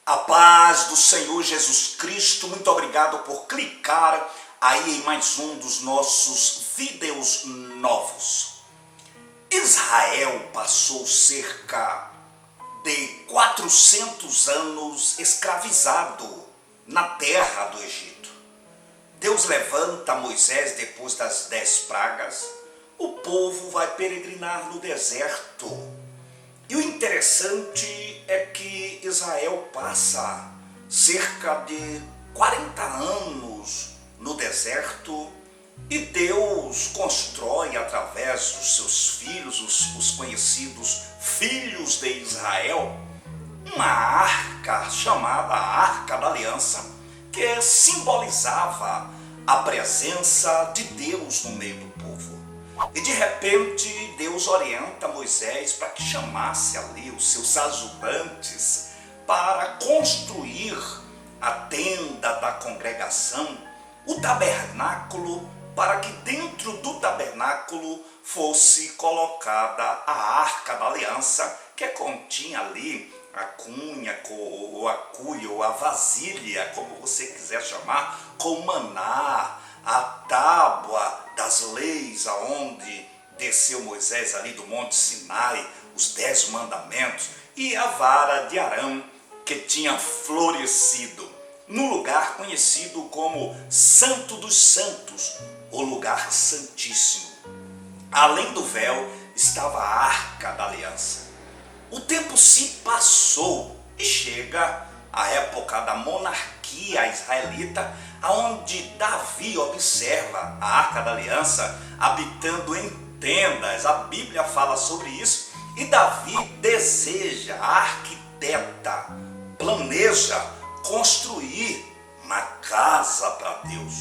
A paz do Senhor Jesus Cristo, muito obrigado por clicar aí em mais um dos nossos vídeos novos. Israel passou cerca de 400 anos escravizado na terra do Egito. Deus levanta Moisés depois das 10 pragas, o povo vai peregrinar no deserto. E o interessante é que Israel passa cerca de 40 anos no deserto e Deus constrói através dos seus filhos, os conhecidos filhos de Israel, uma arca chamada Arca da Aliança, que simbolizava a presença de Deus no meio do povo. E de repente Deus orienta Moisés para que chamasse ali os seus ajudantes para construir a tenda da congregação, o tabernáculo, para que dentro do tabernáculo fosse colocada a Arca da Aliança, que continha ali a cunha, ou a cuia, ou a vasilha, como você quiser chamar, com o maná, a tábua das leis, aonde desceu Moisés ali do Monte Sinai, os 10 mandamentos, e a vara de Arão, que tinha florescido no lugar conhecido como Santo dos Santos, o lugar santíssimo. Além do véu estava a Arca da Aliança. O tempo se passou e chega a época da monarquia israelita, onde Davi observa a Arca da Aliança habitando em tendas. A Bíblia fala sobre isso. E Davi deseja, arquiteta, planeja construir uma casa para Deus.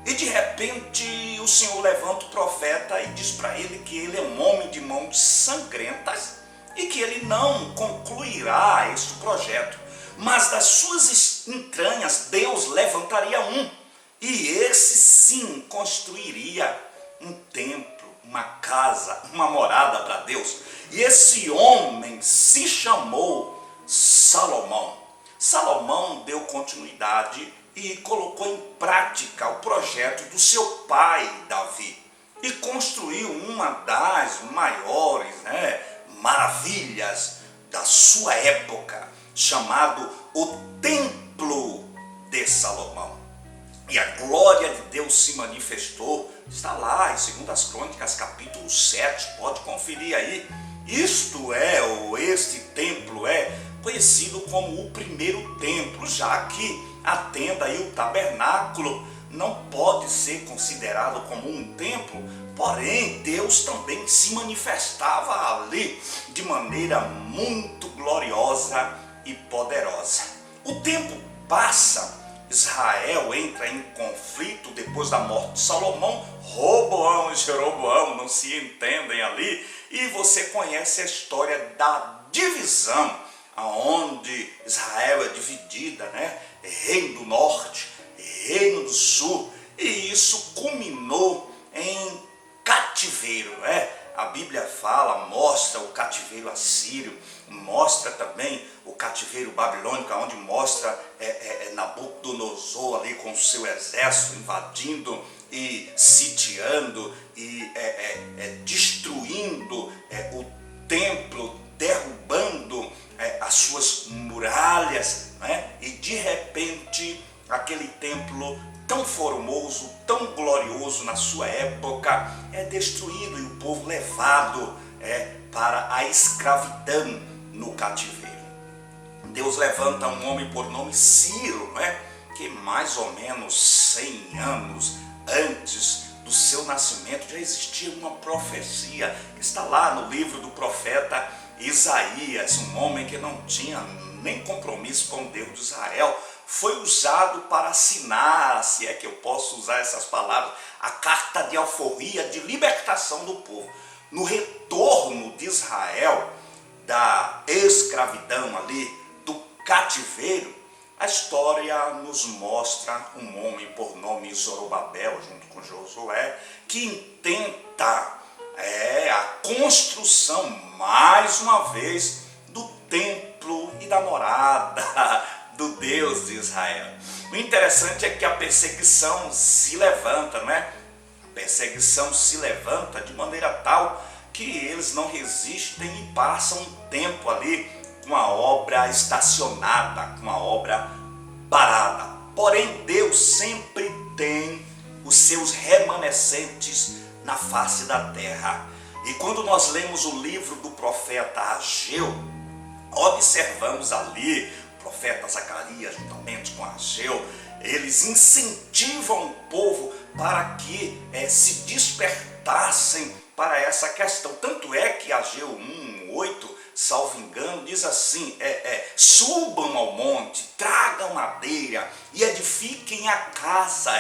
E de repente o Senhor levanta o profeta e diz para ele que ele é um homem de mãos sangrentas e que ele não concluirá este projeto. Mas das suas entranhas Deus levantaria um, e esse sim construiria um templo, uma casa, uma morada para Deus. E esse homem se chamou Salomão. Salomão deu continuidade e colocou em prática o projeto do seu pai Davi e construiu uma das maiores maravilhas da sua época, chamado o Templo de Salomão. E a glória de Deus se manifestou, está lá em 2 Crônicas capítulo 7, pode conferir aí. Este templo é conhecido como o primeiro templo, já que a tenda e o tabernáculo não pode ser considerado como um templo, porém Deus também se manifestava ali de maneira muito gloriosa e poderosa. O tempo passa, Israel entra em conflito depois da morte de Salomão. Roboão e Jeroboão não se entendem ali, e você conhece a história da divisão, onde Israel é dividida, reino do norte, reino do sul, e isso culminou em cativeiro. A Bíblia fala, mostra o cativeiro assírio, mostra também o cativeiro babilônico, onde mostra Nabucodonosor ali com o seu exército invadindo e sitiando e destruindo o templo, derrubando as suas muralhas, e de repente aquele templo tão formoso, tão glorioso na sua época é destruído e o povo levado para a escravidão no cativeiro. Deus levanta um homem por nome Ciro, que mais ou menos 100 anos antes do seu nascimento já existia uma profecia que está lá no livro do profeta Isaías, um homem que não tinha nem compromisso com o Deus de Israel, foi usado para assinar, se é que eu posso usar essas palavras, a carta de alforria de libertação do povo. No retorno de Israel da escravidão ali, do cativeiro, a história nos mostra um homem por nome Zorobabel, junto com Josué, que intenta a construção, mais uma vez, do templo e da morada Deus de Israel. O interessante é que a perseguição se levanta, não é? A perseguição se levanta de maneira tal que eles não resistem e passam um tempo ali com a obra estacionada, com a obra parada. Porém, Deus sempre tem os seus remanescentes na face da terra. E quando nós lemos o livro do profeta Ageu, observamos ali o profeta Zacarias juntamente com Ageu, eles incentivam o povo para que se despertassem para essa questão. Tanto é que Ageu 1:8, salvo engano, diz assim, subam ao monte, tragam madeira e edifiquem a casa,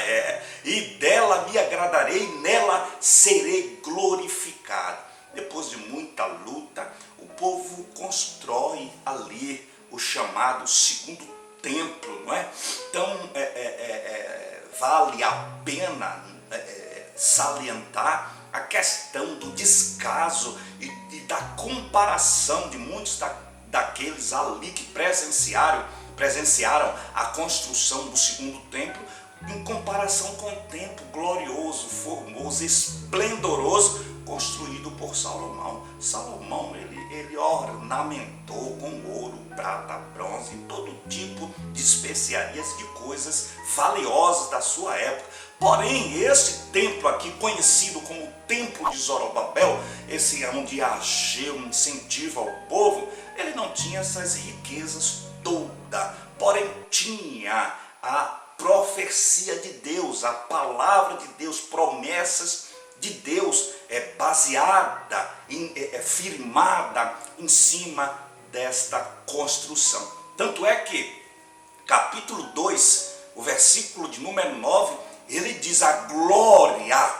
e dela me agradarei, nela serei glorificado. Depois de muita luta, o povo constrói ali o chamado segundo templo, não é? Então, vale a pena salientar a questão do descaso e da comparação de muitos daqueles ali que presenciaram a construção do segundo templo, em comparação com o templo glorioso, formoso, esplendoroso, construído por Salomão. Salomão, ele ornamentou com ouro, prata, bronze, todo tipo de especiarias, de coisas valiosas da sua época. Porém, esse templo aqui, conhecido como o Templo de Zorobabel, esse onde Ageu incentiva o povo, ele não tinha essas riquezas todas, porém tinha a profecia de Deus, a palavra de Deus, promessas de Deus baseada, firmada em cima desta construção. Tanto é que capítulo 2, o versículo de número 9, ele diz a glória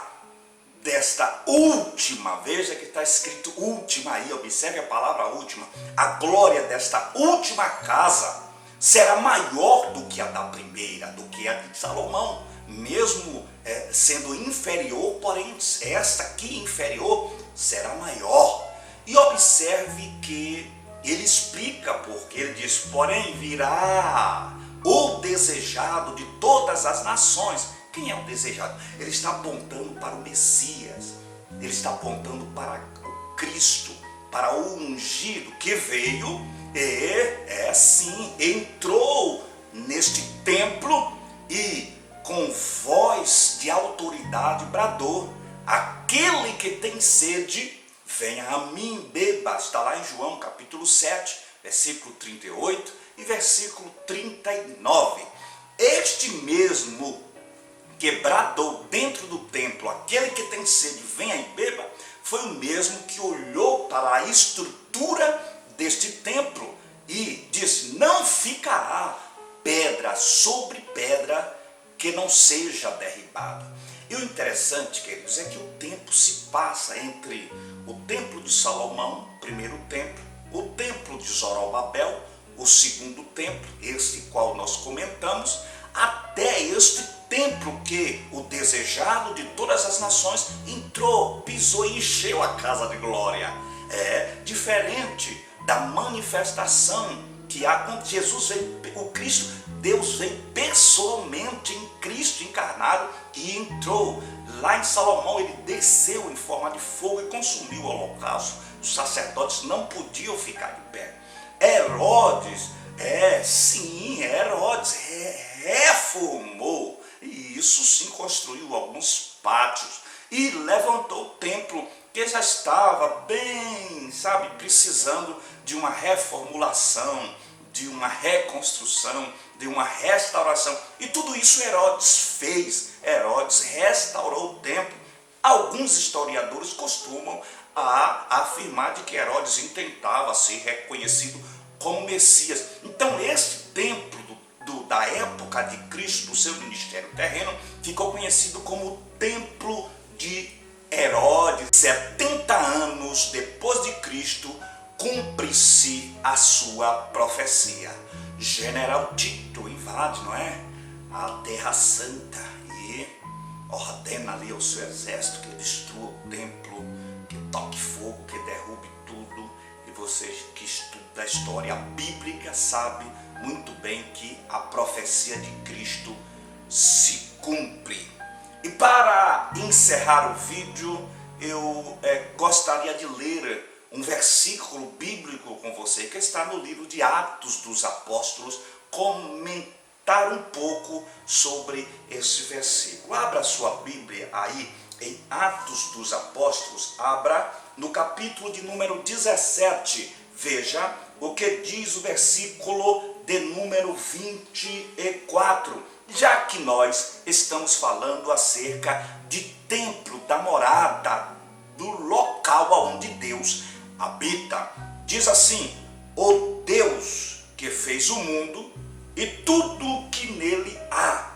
desta última, veja que está escrito última aí, observe a palavra última, a glória desta última casa será maior do que a da primeira, do que a de Salomão, mesmo sendo inferior, porém esta aqui inferior será maior. E observe que ele explica porque ele diz, porém virá o desejado de todas as nações. Quem é o desejado? Ele está apontando para o Messias, ele está apontando para o Cristo, para o ungido que veio e sim entrou neste templo e com voz de autoridade bradou, aquele que tem sede, venha a mim, beba. Está lá em João capítulo 7, versículo 38 e versículo 39. Este mesmo que bradou dentro do templo, aquele que tem sede, venha e beba, foi o mesmo que olhou para a estrutura deste templo e disse, não ficará pedra sobre pedra que não seja derribada. E o interessante, queridos, é que o tempo se passa entre o templo de Salomão, o primeiro templo, o templo de Zorobabel, o segundo templo, este qual nós comentamos, até este templo que o desejado de todas as nações entrou, pisou e encheu a casa de glória. É diferente da manifestação que há quando Jesus veio, o Cristo, Deus veio pessoalmente em Cristo encarnado e entrou. Lá em Salomão ele desceu em forma de fogo e consumiu o holocausto. Os sacerdotes não podiam ficar de pé. Herodes, Herodes reformou, e isso sim construiu alguns pátios e levantou o templo que já estava bem, precisando de uma reformulação, de uma reconstrução, de uma restauração. E tudo isso Herodes fez. Herodes restaurou o templo. Alguns historiadores costumam afirmar de que Herodes intentava ser reconhecido como Messias. Então esse templo da época de Cristo, do seu ministério terreno, ficou conhecido como o Templo de Herodes. 70 anos depois de Cristo, cumpre-se a sua profecia. General Tito invade, não é? A Terra Santa e ordena ali ao seu exército que destrua o templo, que toque fogo, que derrube tudo. E vocês que estudam a história bíblica sabem muito bem que a profecia de Cristo se cumpre. E para encerrar o vídeo, eu gostaria de ler um versículo bíblico com você, que está no livro de Atos dos Apóstolos, comentar um pouco sobre esse versículo. Abra sua Bíblia aí em Atos dos Apóstolos, abra no capítulo de número 17, veja o que diz o versículo de número 24, já que nós estamos falando acerca de templo, da morada, do local onde Deus habita. Diz assim: o Deus que fez o mundo e tudo o que nele há,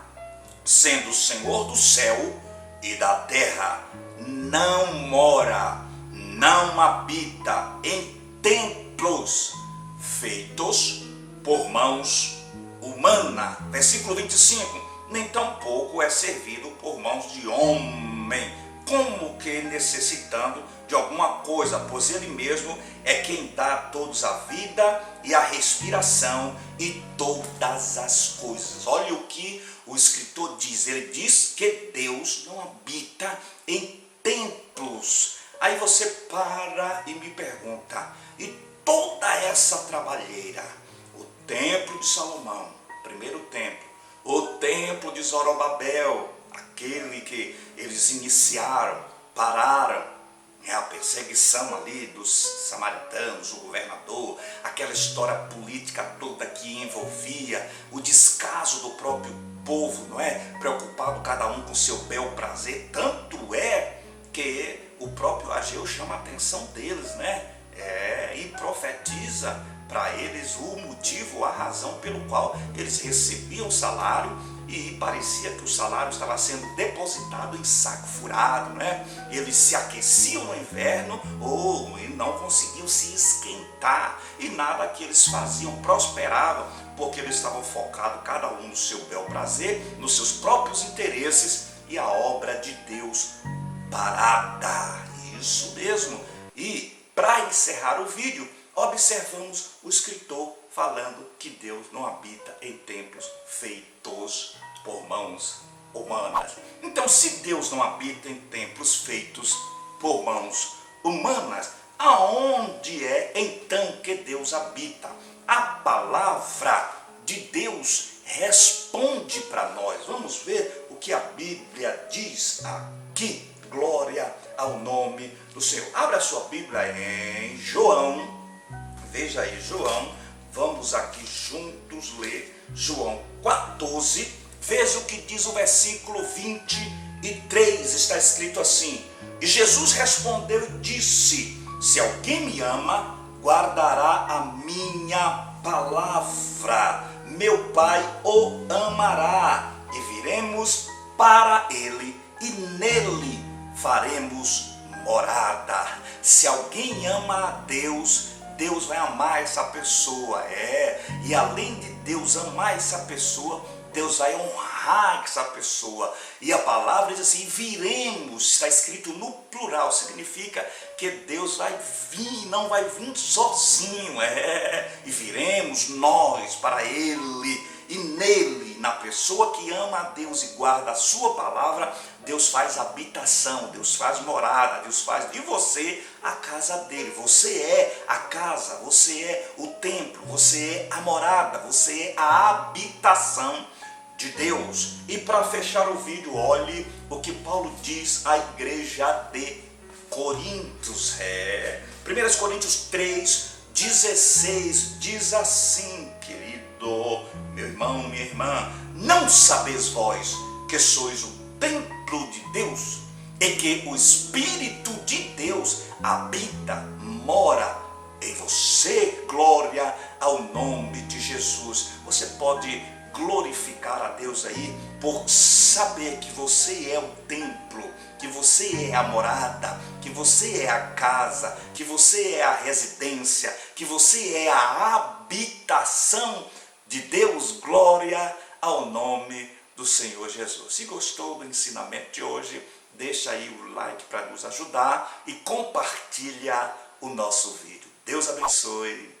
sendo o Senhor do céu e da terra, não mora, não habita em templos feitos por mãos humanas. Versículo 25, nem tampouco é servido por mãos de homem, como que necessitando de alguma coisa, pois ele mesmo é quem dá a todos a vida e a respiração e todas as coisas. Olha o que o escritor diz, ele diz que Deus não habita em templos. Aí você para e me pergunta, e toda essa trabalheira, o templo de Salomão, primeiro templo, o templo de Zorobabel, aquele que eles iniciaram, pararam, a perseguição ali dos samaritanos, o governador, aquela história política toda que envolvia o descaso do próprio povo, não é? Preocupado cada um com seu bel prazer, tanto é que o próprio Ageu chama a atenção deles, né? E profetiza para eles o motivo, a razão pelo qual eles recebiam salário, e parecia que o salário estava sendo depositado em saco furado, né? Eles se aqueciam no inverno e não conseguiam se esquentar, e nada que eles faziam prosperava, porque eles estavam focados cada um no seu bel prazer, nos seus próprios interesses, e a obra de Deus parada. Isso mesmo. E para encerrar o vídeo, observamos o escritor falando que Deus não habita em templos feitos por mãos humanas. Então, se Deus não habita em templos feitos por mãos humanas, aonde é então que Deus habita? A palavra de Deus responde para nós. Vamos ver o que a Bíblia diz aqui. Glória ao nome do Senhor. Abra a sua Bíblia em João. Veja aí, João. Vamos aqui juntos ler João 14. Veja o que diz o versículo 23. Está escrito assim: e Jesus respondeu e disse: se alguém me ama, guardará a minha palavra. Meu Pai o amará, e viremos para ele, e nele faremos morada. Se alguém ama a Deus, Deus vai amar essa pessoa, e além de Deus amar essa pessoa, Deus vai honrar essa pessoa. E a palavra diz assim: viremos, está escrito no plural, significa que Deus vai vir, não vai vir sozinho, e viremos nós para Ele, e nele, na pessoa que ama a Deus e guarda a sua palavra, Deus faz habitação, Deus faz morada, Deus faz de você a casa dele. Você é a casa, você é o templo, você é a morada, você é a habitação de Deus. E para fechar o vídeo, olhe o que Paulo diz à igreja de Coríntios. 1 Coríntios 3:16 diz assim: querido, meu irmão, minha irmã, não sabeis vós que sois o templo de Deus e que o Espírito de Deus habita, mora em você? Glória ao nome de Jesus. Você pode glorificar a Deus aí por saber que você é o templo, que você é a morada, que você é a casa, que você é a residência, que você é a habitação de Deus. Glória ao nome do Senhor Jesus. Se gostou do ensinamento de hoje, deixa aí o like para nos ajudar e compartilha o nosso vídeo. Deus abençoe.